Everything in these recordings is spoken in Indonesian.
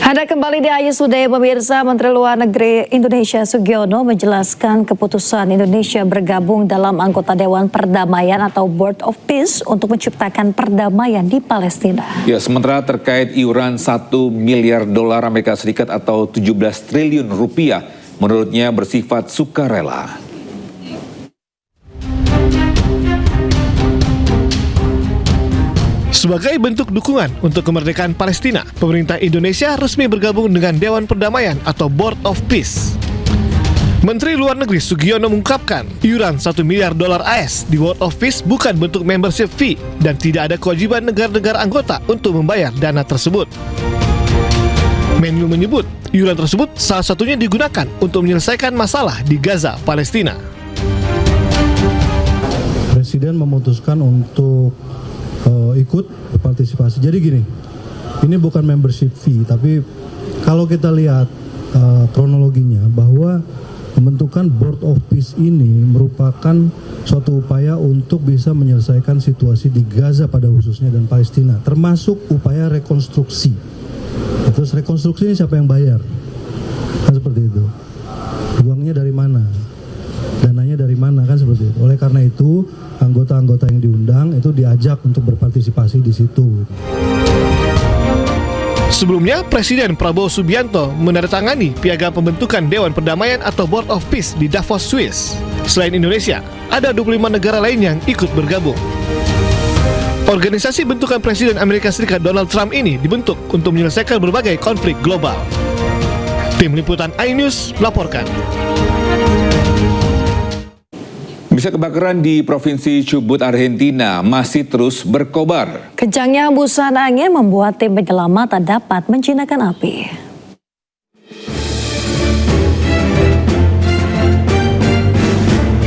Ada kembali di Ayu Sudaya, pemirsa. Menteri Luar Negeri Indonesia Sugiono menjelaskan keputusan Indonesia bergabung dalam anggota Dewan Perdamaian atau Board of Peace untuk menciptakan perdamaian di Palestina. Ya, sementara terkait iuran 1 miliar dolar Amerika Serikat atau 17 triliun rupiah, menurutnya bersifat sukarela. Sebagai bentuk dukungan untuk kemerdekaan Palestina, pemerintah Indonesia resmi bergabung dengan Dewan Perdamaian atau Board of Peace. Menteri Luar Negeri Sugiono mengungkapkan, iuran 1 miliar dolar AS di Board of Peace bukan bentuk membership fee dan tidak ada kewajiban negara-negara anggota untuk membayar dana tersebut. Menlu menyebut, iuran tersebut salah satunya digunakan untuk menyelesaikan masalah di Gaza, Palestina. Presiden memutuskan untuk ikut berpartisipasi. Jadi gini, ini bukan membership fee, tapi kalau kita lihat kronologinya bahwa pembentukan Board of Peace ini merupakan suatu upaya untuk bisa menyelesaikan situasi di Gaza pada khususnya dan Palestina, termasuk upaya rekonstruksi. Terus rekonstruksi ini siapa yang bayar? Kan seperti itu. Uangnya dari mana? Dananya dari mana? Kan seperti itu. Oleh karena itu, anggota-anggota yang diundang itu diajak untuk berpartisipasi di situ. Sebelumnya, Presiden Prabowo Subianto menandatangani piagam pembentukan Dewan Perdamaian atau Board of Peace di Davos, Swiss. Selain Indonesia, ada 25 negara lain yang ikut bergabung. Organisasi bentukan Presiden Amerika Serikat Donald Trump ini dibentuk untuk menyelesaikan berbagai konflik global. Tim Liputan iNews melaporkan. Bisa kebakaran di Provinsi Chubut, Argentina masih terus berkobar. Kencangnya hembusan angin membuat tim penyelamat tak dapat menjinakkan api.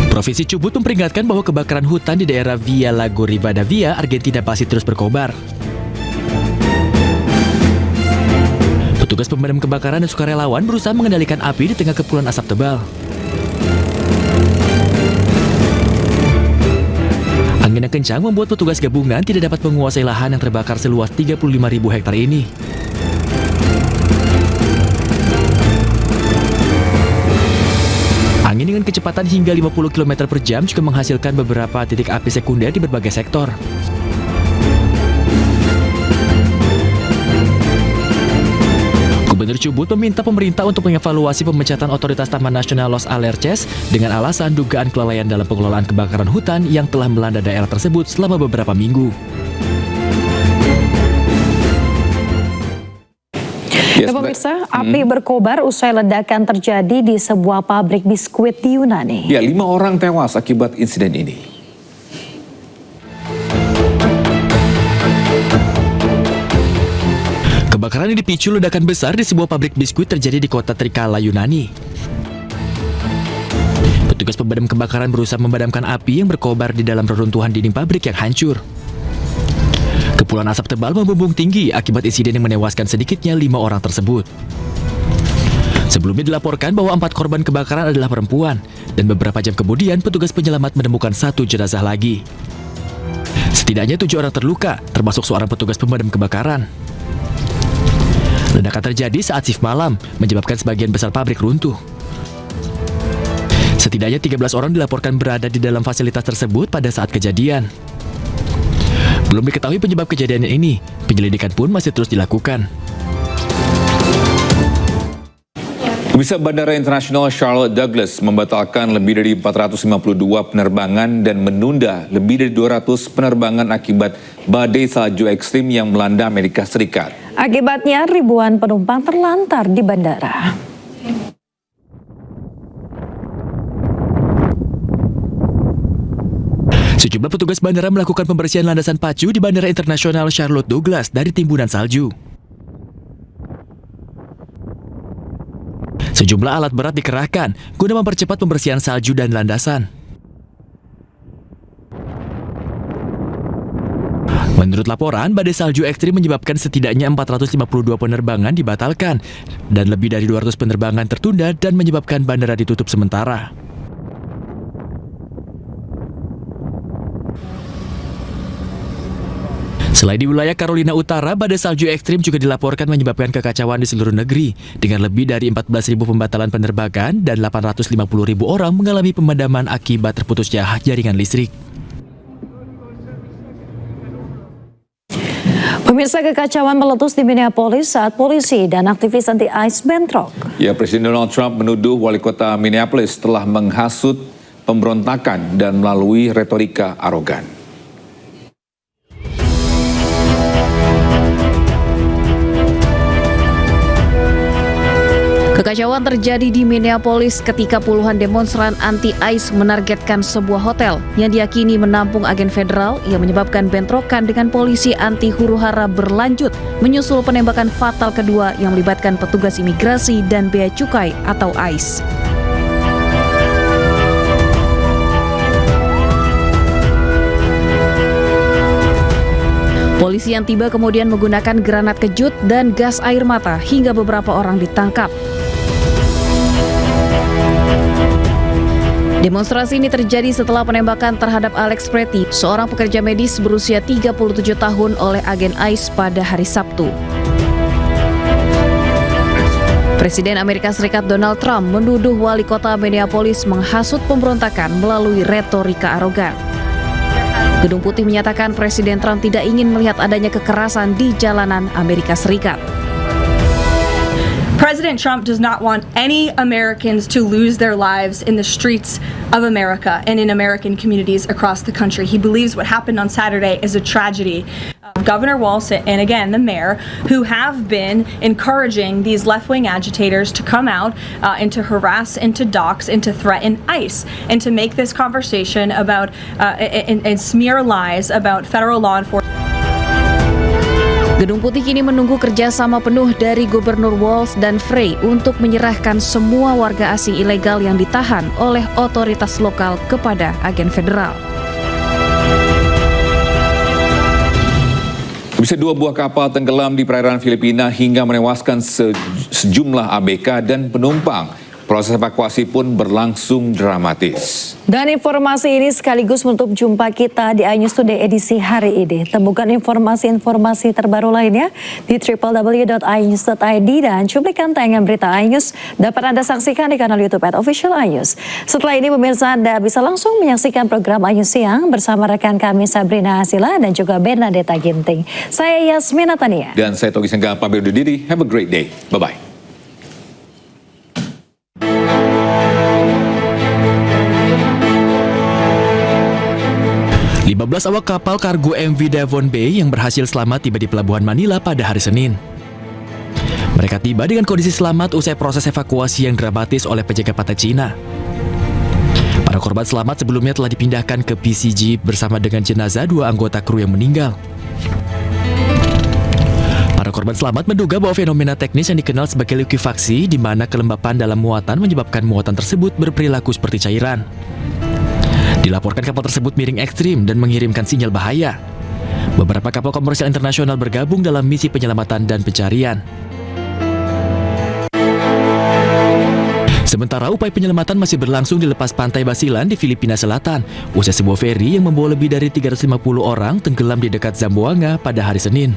Provinsi Chubut memperingatkan bahwa kebakaran hutan di daerah Villa Lago Rivadavia, Argentina masih terus berkobar. Petugas pemadam kebakaran dan sukarelawan berusaha mengendalikan api di tengah kepulan asap tebal. Angin yang kencang membuat petugas gabungan tidak dapat menguasai lahan yang terbakar seluas 35.000 hektar ini. Angin dengan kecepatan hingga 50 km per jam juga menghasilkan beberapa titik api sekunder di berbagai sektor. Gubernur Chubut meminta pemerintah untuk mengevaluasi pemecatan otoritas Taman Nasional Los Alerces dengan alasan dugaan kelalaian dalam pengelolaan kebakaran hutan yang telah melanda daerah tersebut selama beberapa minggu. Ya, pemirsa, api berkobar usai ledakan terjadi di sebuah pabrik biskuit di Yunani. Ya, 5 orang tewas akibat insiden ini. Kebakaran yang dipicu ledakan besar di sebuah pabrik biskuit terjadi di kota Trikala, Yunani. Petugas pemadam kebakaran berusaha memadamkan api yang berkobar di dalam reruntuhan dinding pabrik yang hancur. Kepulan asap tebal membumbung tinggi akibat insiden yang menewaskan sedikitnya 5 orang tersebut. Sebelumnya dilaporkan bahwa 4 korban kebakaran adalah perempuan, dan beberapa jam kemudian petugas penyelamat menemukan 1 jenazah lagi. Setidaknya 7 orang terluka, termasuk seorang petugas pemadam kebakaran. Ledakan terjadi saat shift malam, menyebabkan sebagian besar pabrik runtuh. Setidaknya 13 orang dilaporkan berada di dalam fasilitas tersebut pada saat kejadian. Belum diketahui penyebab kejadian ini, penyelidikan pun masih terus dilakukan. Bisa Bandara Internasional Charlotte Douglas membatalkan lebih dari 452 penerbangan dan menunda lebih dari 200 penerbangan akibat badai salju ekstrim yang melanda Amerika Serikat. Akibatnya ribuan penumpang terlantar di bandara. Sejumlah petugas bandara melakukan pembersihan landasan pacu di Bandara Internasional Charlotte Douglas dari timbunan salju. Sejumlah alat berat dikerahkan guna mempercepat pembersihan salju dan landasan. Menurut laporan, badai salju ekstrim menyebabkan setidaknya 452 penerbangan dibatalkan dan lebih dari 200 penerbangan tertunda dan menyebabkan bandara ditutup sementara. Selain di wilayah Carolina Utara, badai salju ekstrim juga dilaporkan menyebabkan kekacauan di seluruh negeri, dengan lebih dari 14.000 pembatalan penerbangan dan 850.000 orang mengalami pemadaman akibat terputusnya jaringan listrik. Pemirsa, kekacauan meletus di Minneapolis saat polisi dan aktivis anti-ICE bentrok. Ya, Presiden Donald Trump menuduh wali kota Minneapolis telah menghasut pemberontakan dan melalui retorika arogan. Kekacauan terjadi di Minneapolis ketika puluhan demonstran anti-ICE menargetkan sebuah hotel yang diyakini menampung agen federal yang menyebabkan bentrokan dengan polisi anti huru-hara berlanjut menyusul penembakan fatal kedua yang melibatkan petugas imigrasi dan bea cukai atau ICE. Polisi yang tiba kemudian menggunakan granat kejut dan gas air mata hingga beberapa orang ditangkap. Demonstrasi ini terjadi setelah penembakan terhadap Alex Pretty, seorang pekerja medis berusia 37 tahun oleh agen ICE pada hari Sabtu. Presiden Amerika Serikat Donald Trump menuduh wali kota Minneapolis menghasut pemberontakan melalui retorika arogan. Gedung Putih menyatakan Presiden Trump tidak ingin melihat adanya kekerasan di jalanan Amerika Serikat. President Trump does not want any Americans to lose their lives in the streets of America and in American communities across the country. He believes what happened on Saturday is a tragedy. Governor Walz and again the mayor, who have been encouraging these left-wing agitators to come out and to harass and to dox and to threaten ICE and to make this conversation about and smear lies about federal law enforcement. Gedung Putih kini menunggu kerjasama penuh dari Gubernur Walz dan Frey untuk menyerahkan semua warga asing ilegal yang ditahan oleh otoritas lokal kepada agen federal. Bisa 2 buah kapal tenggelam di perairan Filipina hingga menewaskan sejumlah ABK dan penumpang. Proses evakuasi pun berlangsung dramatis. Dan informasi ini sekaligus menutup jumpa kita di iNews Today edisi hari ini. Temukan informasi-informasi terbaru lainnya di www.inews.id dan cuplikan tayangan berita iNews dapat Anda saksikan di kanal YouTube @official iNews. Setelah ini pemirsa Anda bisa langsung menyaksikan program iNews Siang bersama rekan kami Sabrina Hasila dan juga Bernadetta Ginting. Saya Yasmina Tania. Dan saya Togi Senggang pamit undur diri. Have a great day. Bye-bye. 15 awak kapal kargo MV Devon Bay yang berhasil selamat tiba di Pelabuhan Manila pada hari Senin. Mereka tiba dengan kondisi selamat usai proses evakuasi yang dramatis oleh penjaga pantai Cina. Para korban selamat sebelumnya telah dipindahkan ke PCG bersama dengan jenazah 2 anggota kru yang meninggal. Para korban selamat menduga bahwa fenomena teknis yang dikenal sebagai likuifaksi, di mana kelembapan dalam muatan menyebabkan muatan tersebut berperilaku seperti cairan. Dilaporkan kapal tersebut miring ekstrim dan mengirimkan sinyal bahaya. Beberapa kapal komersial internasional bergabung dalam misi penyelamatan dan pencarian. Sementara upaya penyelamatan masih berlangsung di lepas pantai Basilan di Filipina Selatan, usai sebuah feri yang membawa lebih dari 350 orang tenggelam di dekat Zamboanga pada hari Senin.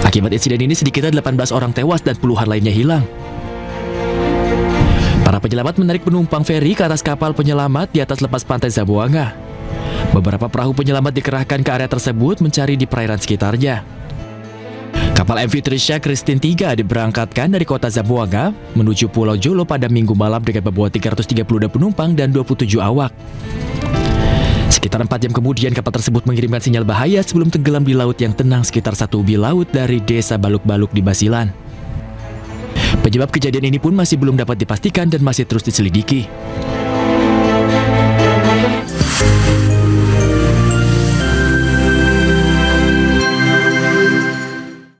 Akibat insiden ini sedikitnya 18 orang tewas dan puluhan lainnya hilang. Para penyelamat menarik penumpang feri ke atas kapal penyelamat di atas lepas pantai Zamboanga. Beberapa perahu penyelamat dikerahkan ke area tersebut mencari di perairan sekitarnya. Kapal MV Trisha Christine 3 diberangkatkan dari kota Zamboanga menuju Pulau Jolo pada Minggu malam dengan membawa 332 penumpang dan 27 awak. Sekitar 4 jam kemudian kapal tersebut mengirimkan sinyal bahaya sebelum tenggelam di laut yang tenang sekitar 1 mil laut dari desa Baluk-Baluk di Basilan. Penyebab kejadian ini pun masih belum dapat dipastikan dan masih terus diselidiki.